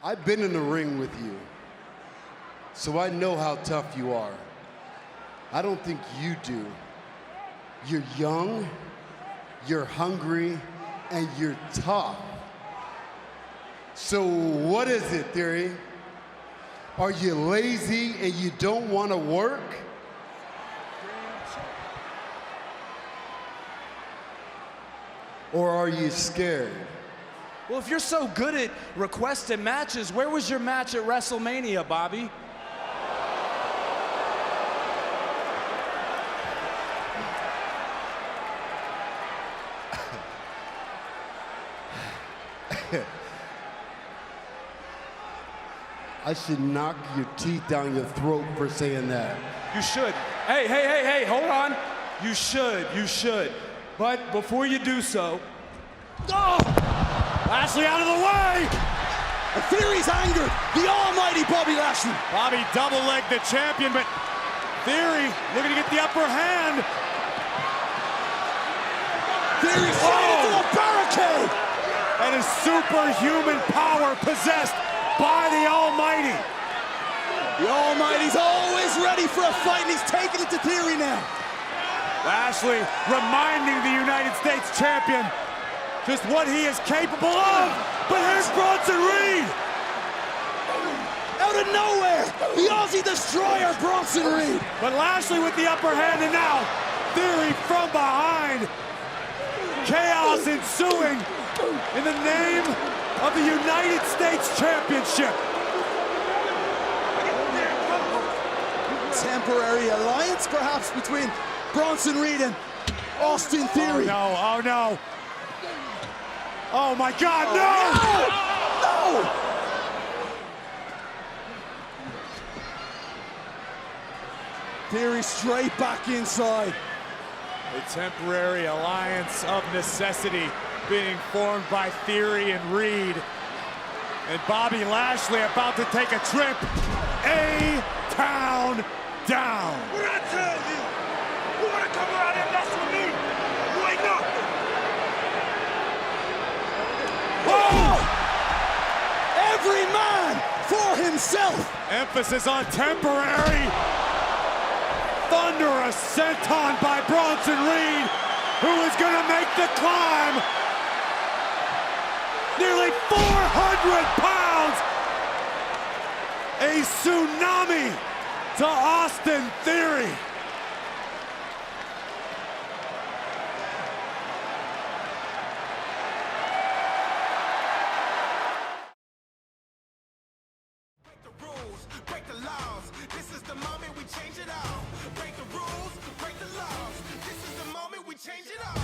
I've been in the ring with you, so I know how tough you are. I don't think you do. You're young, you're hungry, and you're tough. So what is it, Theory? Are you lazy and you don't want to work? Or are you scared? Well, if you're so good at requesting matches, where was your match at WrestleMania, Bobby? I should knock your teeth down your throat for saying that. You should. Hey, hold on. You should. But before you do so... Oh! Lashley out of the way! The Theory's angered. The almighty Bobby Lashley. Bobby double-legged the champion, but Theory looking to get the upper hand. Theory straight into the barricade! And his superhuman power possessed by the Almighty. The Almighty's always ready for a fight, and he's taking it to Theory now. Lashley reminding the United States champion just what he is capable of. But here's Bronson Reed. Out of nowhere, the Aussie Destroyer, Bronson Reed. But Lashley with the upper hand, and now Theory from behind. Chaos ensuing in the name of the United States Championship. Temporary alliance, perhaps, between Bronson Reed and Austin Theory. Oh no. Oh my God, no! No! Theory straight back inside. A temporary alliance of necessity being formed by Theory and Reed. And Bobby Lashley about to take a trip A-Town down. What did I tell you? You want to come around and mess with me? You ain't nothing. Oh! Every man for himself. Emphasis on temporary. Thunderous senton by Bronson Reed, who is going to make the climb. Nearly 400 pounds. A tsunami to Austin Theory. Break the rules, break the laws. This is the moment we change it all. Break the rules, break the laws. This is the moment we change it all.